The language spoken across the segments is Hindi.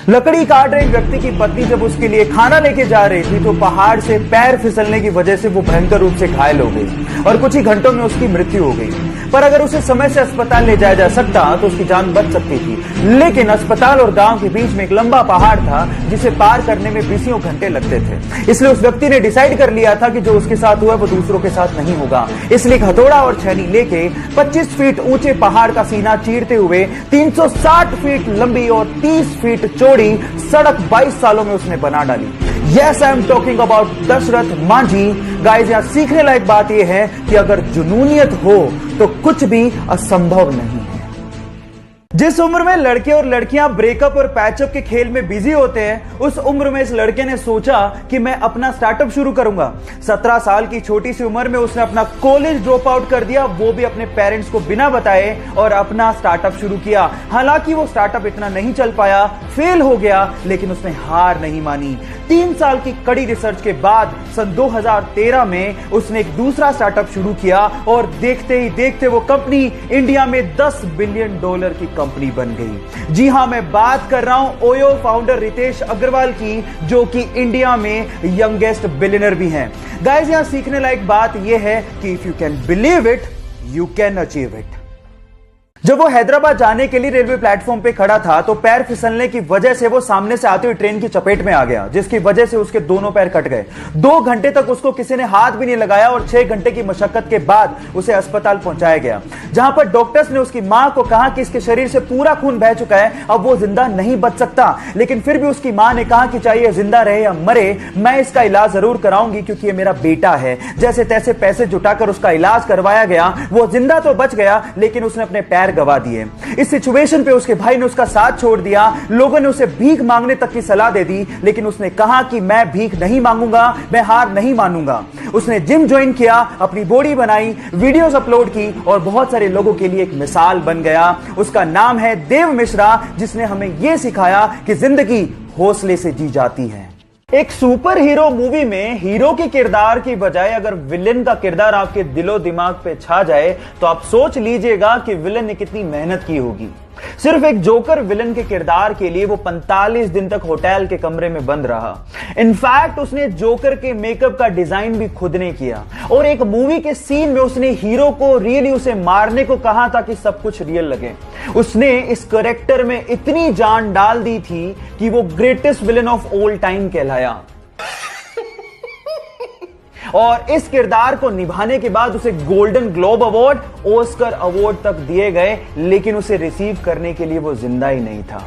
लकड़ी काट रहे व्यक्ति की पत्नी जब उसके लिए खाना लेके जा रही थी तो पहाड़ से पैर फिसलने की वजह से वो भयंकर रूप से घायल हो गई और कुछ ही घंटों में उसकी मृत्यु हो गई। पर अगर उसे समय से अस्पताल ले जाया जा सकता तो उसकी जान बच सकती थी, लेकिन अस्पताल और गांव के बीच में एक लंबा पहाड़ था जिसे पार करने में बीसियों घंटे लगते थे। इसलिए उस व्यक्ति ने डिसाइड कर लिया था कि जो उसके साथ हुआ वो दूसरों के साथ नहीं होगा। इसलिए हथौड़ा और छेनी लेके 25 फीट ऊंचे पहाड़ का सीना चीरते हुए 360 फीट लंबी और 30 फीट चौड़ी सड़क 22 सालों में उसने बना डाली। Yes, I am talking about Dashrath Manjhi. Guys, यहां सीखने लायक बात यह है कि अगर जुनूनियत हो तो कुछ भी असंभव नहीं है। जिस उम्र में लड़के और लड़कियां ब्रेकअप और पैचअप के खेल में बिजी होते हैं, उस उम्र में इस लड़के ने सोचा कि मैं अपना स्टार्टअप शुरू करूंगा। 17 साल की छोटी सी उम्र में उसने अपना कॉलेज ड्रॉप आउट कर दिया, वो भी अपने पेरेंट्स को बिना बताए, और अपना स्टार्टअप शुरू किया। हालांकि वो स्टार्टअप इतना नहीं चल पाया, फेल हो गया, लेकिन उसने हार नहीं मानी। 3 साल की कड़ी रिसर्च के बाद सन 2013 में उसने एक दूसरा स्टार्टअप शुरू किया और देखते ही देखते वो कंपनी इंडिया में $10 बिलियन की कंपनी बन गई। जी हां, मैं बात कर रहा हूं ओयो फाउंडर रितेश अग्रवाल की, जो कि इंडिया में यंगेस्ट बिलियनर भी हैं। गाइस, यहां सीखने लायक बात यह है कि if you can believe it, you can achieve it. जब वो हैदराबाद जाने के लिए रेलवे प्लेटफॉर्म पे खड़ा था तो पैर फिसलने की वजह से वो सामने से आती हुई ट्रेन की चपेट में आ गया, जिसकी वजह से उसके दोनों पैर कट गए। 2 घंटे तक उसको किसी ने हाथ भी नहीं लगाया और 6 घंटे की मशक्कत के बाद उसे अस्पताल पहुंचाया गया, जहां पर डॉक्टर्स ने उसकी मां को कहा कि इसके शरीर से पूरा खून बह चुका है, अब वो जिंदा नहीं बच सकता। लेकिन फिर भी उसकी मां ने कहा कि चाहे जिंदा रहे या मरे, मैं इसका इलाज जरूर कराऊंगी क्योंकि ये मेरा बेटा है। जैसे तैसे पैसे जुटाकर उसका इलाज करवाया गया। वो जिंदा तो बच गया, लेकिन उसने अपने पैर गवा दिए। इस सिचुएशन पे उसके भाई ने उसका साथ छोड़ दिया। लोगों ने उसे भीख मांगने तक की सलाह दे दी, लेकिन उसने कहा कि मैं भीख नहीं मांगूंगा, मैं हार नहीं मानूंगा। उसने जिम ज्वाइन किया, अपनी बॉडी बनाई, वीडियोस अपलोड की और बहुत सारे लोगों के लिए एक मिसाल बन गया। उसका नाम है देव मिश्रा, जिसने हमें यह सिखाया कि जिंदगी हौसले से जी जाती है। एक सुपर हीरो मूवी में हीरो के किरदार की बजाय अगर विलेन का किरदार आपके दिलो दिमाग पे छा जाए तो आप सोच लीजिएगा कि विलेन ने कितनी मेहनत की होगी। सिर्फ एक जोकर विलेन के किरदार के लिए वो 45 दिन तक होटल के कमरे में बंद रहा। इनफैक्ट उसने जोकर के मेकअप का डिजाइन भी खुद ने किया और एक मूवी के सीन में उसने हीरो को रियली उसे मारने को कहा ताकि सब कुछ रियल लगे। उसने इस कैरेक्टर में इतनी जान डाल दी थी कि वो greatest villain of all time कहलाया। और इस किरदार को निभाने के बाद उसे golden globe award, Oscar award तक दिए गए, लेकिन उसे रिसीव करने के लिए वो जिंदा ही नहीं था।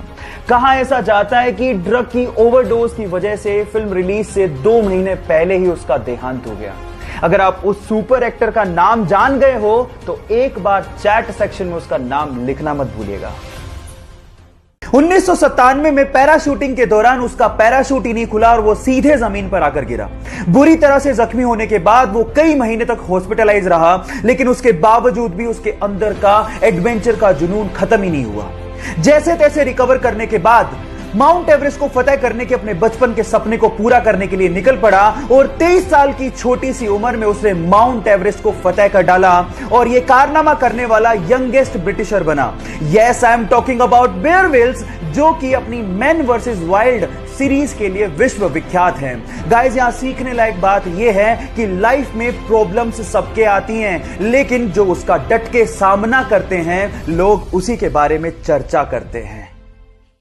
कहा ऐसा जाता है कि ड्रग की ओवरडोज की वजह से फिल्म रिलीज से 2 महीने पहले ही उसका देहांत हो गया। अगर आप उस सुपर एक्टर का नाम जान गए हो तो एक बार चैट सेक्शन में उसका नाम लिखना मत भूलिएगा। 1997 में पैराशूटिंग के दौरान उसका पैराशूट ही नहीं खुला और वो सीधे जमीन पर आकर गिरा। बुरी तरह से जख्मी होने के बाद वो कई महीने तक हॉस्पिटलाइज रहा, लेकिन उसके बावजूद भी उसके अंदर का एडवेंचर का जुनून खत्म ही नहीं हुआ। जैसे तैसे रिकवर करने के बाद माउंट एवरेस्ट को फतेह करने के अपने बचपन के सपने को पूरा करने के लिए निकल पड़ा और 23 साल की छोटी सी उम्र में उसने माउंट एवरेस्ट को फतेह कर डाला और यह कारनामा करने वाला यंगेस्ट ब्रिटिशर बना। Yes, I am talking about Bear Grylls, जो कि अपनी मैन वर्सेस वाइल्ड सीरीज के लिए विश्व विख्यात हैं। गाइस, यहां सीखने लायक बात यह है कि लाइफ में प्रॉब्लम्स सबके आती हैं, लेकिन जो उसका डट के सामना करते हैं, लोग उसी के बारे में चर्चा करते हैं।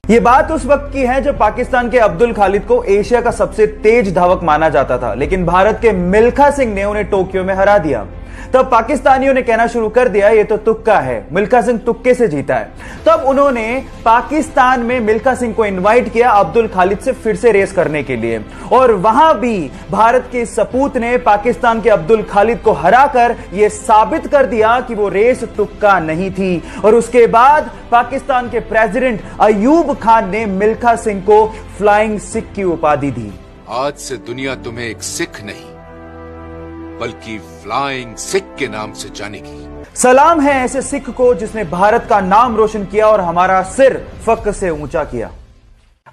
यह बात उस वक्त की है जब पाकिस्तान के अब्दुल खालिद को एशिया का सबसे तेज धावक माना जाता था, लेकिन भारत के मिल्खा सिंह ने उन्हें टोक्यो में हरा दिया। तब पाकिस्तानियों ने कहना शुरू कर दिया ये तो तुक्का है, मिल्खा सिंह तुक्के से जीता है। तब उन्होंने पाकिस्तान में मिल्खा सिंह को इनवाइट किया अब्दुल खालिद से फिर से रेस करने के लिए, और वहां भी भारत के सपूत ने पाकिस्तान के अब्दुल खालिद को हराकर यह साबित कर दिया कि वो रेस तुक्का नहीं थी। और उसके बाद पाकिस्तान के प्रेसिडेंट अयूब खान ने मिल्खा सिंह को फ्लाइंग सिख की उपाधि दी। आज से दुनिया तुम्हें एक सिख नहीं बल्कि फ्लाइंग सिख के नाम से जानेगी। सलाम है ऐसे सिख को जिसने भारत का नाम रोशन किया और हमारा सिर फख्र से ऊंचा किया।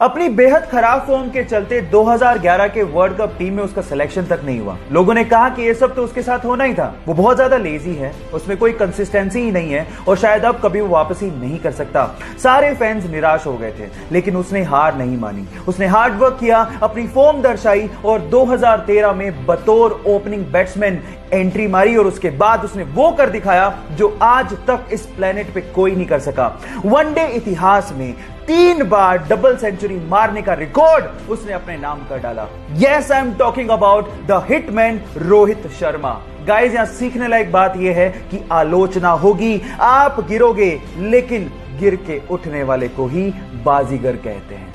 अपनी बेहद खराब फॉर्म के चलते 2011 के वर्ल्ड कप टीम में उसका सिलेक्शन तक नहीं हुआ। लोगों ने कहा कि ये सब तो उसके साथ होना ही था, वो बहुत ज्यादा लेजी है, उसमें कोई कंसिस्टेंसी ही नहीं है और शायद अब कभी वो वापसी नहीं कर सकता। सारे फैंस निराश हो गए थे, लेकिन उसने हार नहीं मानी। उसने हार्ड वर्क किया, अपनी फॉर्म दर्शाई और 2013 में बतौर ओपनिंग बैट्समैन एंट्री मारी और उसके बाद उसने वो कर दिखाया जो आज तक इस प्लेनेट पे कोई नहीं कर सका। वनडे इतिहास में 3 बार डबल सेंचुरी मारने का रिकॉर्ड उसने अपने नाम कर डाला। Yes, I am talking about the hitman Rohit Sharma. Guys, यहां सीखने लायक बात यह है कि आलोचना होगी, आप गिरोगे, लेकिन गिर के उठने वाले को ही बाजीगर कहते हैं।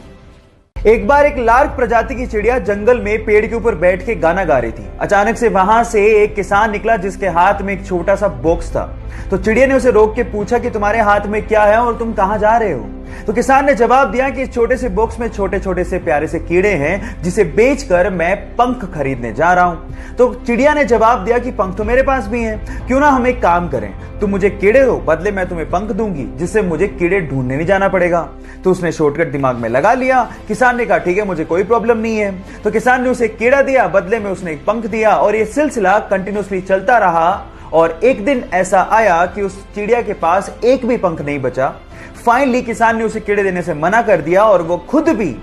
एक बार एक लार्क प्रजाति की चिड़िया जंगल में पेड़ के ऊपर बैठ के गाना गा रही थी। अचानक से वहां से एक किसान निकला जिसके हाथ में एक छोटा सा बॉक्स था। तो चिड़िया ने उसे रोक के पूछा कि तुम्हारे हाथ में क्या है और तुम कहां जा रहे हो। तो किसान ने जवाब दिया कि इस छोटे से बॉक्स में छोटे छोटे से प्यारे से कीड़े हैं जिसे बेचकर मैं पंख खरीदने जा रहा हूं। तो चिड़िया ने जवाब दिया कि पंख तो मेरे पास भी हैं, क्यों ना हम एक काम करें, तुम मुझे कीड़े दो, बदले मैं तुम्हें पंख दूंगी जिससे मुझे कीड़े ढूंढने नहीं जाना पड़ेगा। तो उसने शॉर्टकट दिमाग में लगा लिया। किसान ने कहा ठीक है, मुझे कोई प्रॉब्लम नहीं है। तो किसान ने उसे कीड़ा दिया, बदले में उसने एक पंख दिया और यह सिलसिला कंटिन्यूअसली चलता रहा। और एक दिन ऐसा आया कि उस चिड़िया के पास एक भी पंख नहीं बचा। फाइनली किसान ने उसे कीड़े देने से मना कर दिया और वो खुद भी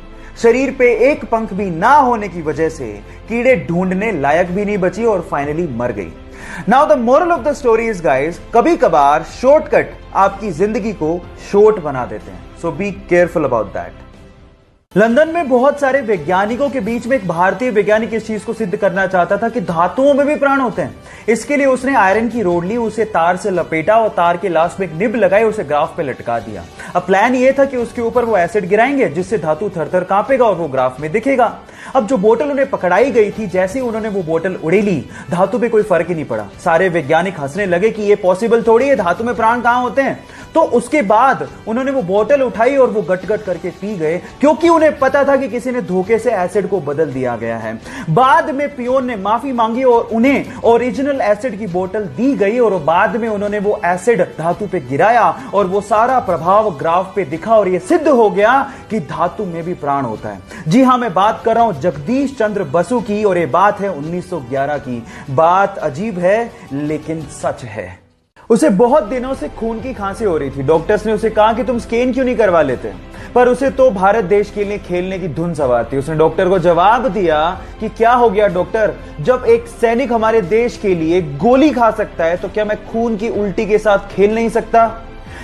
शरीर पे एक पंख भी ना होने की वजह से कीड़े ढूंढने लायक भी नहीं बची और फाइनली मर गई। Now the moral of the story is guys, कभी कभार शॉर्टकट आपकी जिंदगी को शॉर्ट बना देते हैं, so be careful about that. London में बहुत सारे वैज्ञानिकों के बीच में एक भारतीय वैज्ञानिक इस चीज को सिद्ध करना चाहता था कि धातुओं में भी प्राण होते हैं। इसके लिए उसने आयरन की रोड ली, उसे तार से लपेटा और तार के लास्ट में एक निब लगाई, उसे ग्राफ पे लटका दिया। अब प्लान ये था कि उसके ऊपर वो एसिड गिराएंगे जिससे धातु थर-थर कांपेगा और वो ग्राफ में दिखेगा। अब जो बोतल उन्हें पकड़ाई गई थी, जैसे ही उन्होंने वो बोतल उड़ेली, धातु पे कोई फर्क ही नहीं पड़ा। सारे वैज्ञानिक हंसने लगे कि ये पॉसिबल थोड़ी है, धातु में प्राण कहां होते हैं। तो उसके बाद उन्होंने वो बोतल उठाई और वो गट-गट करके पी गए, क्योंकि उन्हें पता था कि किसी ने धोखे से एसिड को बदल दिया गया है। बाद में पियोन ने माफी मांगी और उन्हें ओरिजिनल एसिड की बोतल दी गई और बाद में उन्होंने वो एसिड धातु पे गिराया और वो सारा प्रभाव ग्राफ पे दिखा और ये सिद्ध हो गया कि धातु में भी प्राण होता है। जी हां, मैं बात कर रहा हूं जगदीश चंद्र बसु की और ये बात है 1911 की। बात अजीब है लेकिन सच है। उसे बहुत दिनों से खून की खांसी हो रही थी। डॉक्टर्स ने उसे कहा कि तुम स्कैन क्यों नहीं करवा लेते, पर उसे तो भारत देश के लिए खेलने की धुन सवार थी। उसने डॉक्टर को जवाब दिया कि क्या हो गया डॉक्टर, जब एक सैनिक हमारे देश के लिए गोली खा सकता है तो क्या मैं खून की उल्टी के साथ खेल नहीं सकता।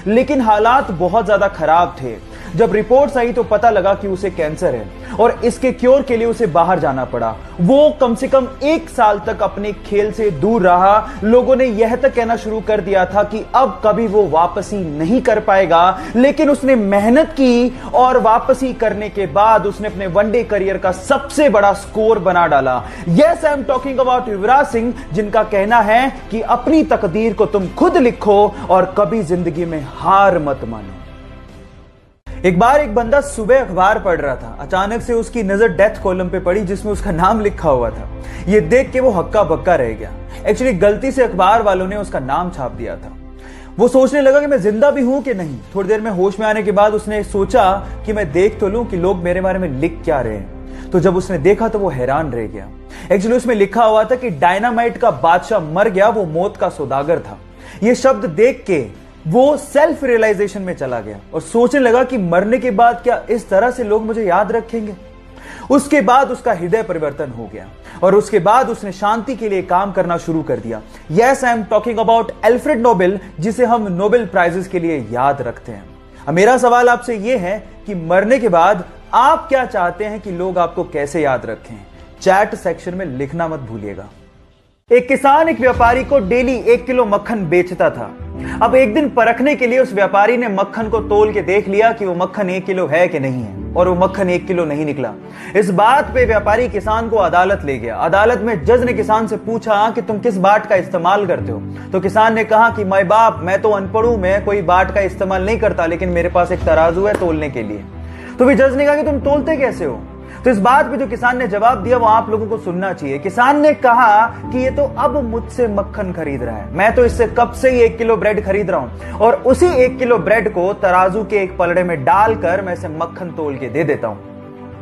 लेकिन हालात बहुत ज्यादा खराब थे। जब रिपोर्ट्स आई तो पता लगा कि उसे कैंसर है और इसके क्योर के लिए उसे बाहर जाना पड़ा। वो कम से कम 1 साल तक अपने खेल से दूर रहा। लोगों ने यह तक कहना शुरू कर दिया था कि अब कभी वो वापसी नहीं कर पाएगा, लेकिन उसने मेहनत की और वापसी करने के बाद उसने अपने वनडे करियर का सबसे बड़ा स्कोर बना डाला। Yes, I am talking about Yuvraj Singh, जिनका कहना है कि अपनी तकदीर को तुम खुद लिखो और कभी जिंदगी में हार मत मानो। एक बार एक बंदा सुबह अखबार पढ़ रहा था। अचानक से उसकी नजर डेथ कॉलम पे पड़ी जिसमें उसका नाम लिखा हुआ था। यह देख के वो हक्का बक्का रह गया। एक्चुअली गलती से अखबार वालों ने उसका नाम छाप दिया था। वो सोचने लगा कि मैं जिंदा भी हूं कि नहीं। थोड़ी देर में होश में आने के बाद उसने सोचा कि मैं देख तो लूं कि लोग मेरे बारे में लिख क्या रहे हैं। तो जब उसने देखा तो वो हैरान रह गया। एक्चुअली उसमें लिखा हुआ था कि डायनामाइट का बादशाह मर गया, वो मौत का सौदागर था। ये शब्द देख के वो सेल्फ रियलाइजेशन में चला गया और सोचने लगा कि मरने के बाद क्या इस तरह से लोग मुझे याद रखेंगे। उसके बाद उसका हृदय परिवर्तन हो गया और उसके बाद उसने शांति के लिए काम करना शुरू कर दिया। Yes, I am talking about Alfred Nobel, जिसे हम नोबेल प्राइजेस के लिए याद रखते हैं। अब मेरा सवाल आपसे यह है कि मरने के बाद आप क्या चाहते हैं कि लोग आपको कैसे याद रखें? चैट सेक्शन में लिखना मत भूलिएगा। एक किसान एक व्यापारी को डेली 1 किलो मक्खन बेचता था। अब एक दिन परखने के लिए उस व्यापारी ने मक्खन को तोल के देख लिया कि वो मक्खन 1 किलो है कि नहीं है, और वो मक्खन 1 किलो नहीं निकला। इस बात पे व्यापारी किसान को अदालत ले गया। अदालत में जज ने किसान से पूछा कि तुम किस बाट का इस्तेमाल करते हो। तो किसान ने कहा कि माय बाप, मैं तो अनपढ़ हूं, मैं कोई बाट का इस्तेमाल नहीं करता, लेकिन मेरे पास एक तराजू है तोलने के लिए। तो भी जज ने कहा कि तुम तोलते कैसे हो। तो इस बात पे जो किसान ने जवाब दिया वो आप लोगों को सुनना चाहिए। किसान ने कहा कि ये तो अब मुझसे मक्खन खरीद रहा है, मैं तो इससे कब से ही 1 किलो ब्रेड खरीद रहा हूं और उसी 1 किलो ब्रेड को तराजू के एक पलड़े में डालकर मैं इसे मक्खन तोल के दे देता हूं।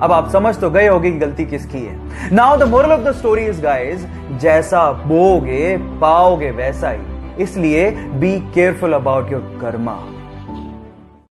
अब आप समझ तो गए होंगे कि गलती किसकी है। Now the moral of the story is guys, जैसा बोओगे पाओगे वैसा ही, इसलिए B careful about your Karma.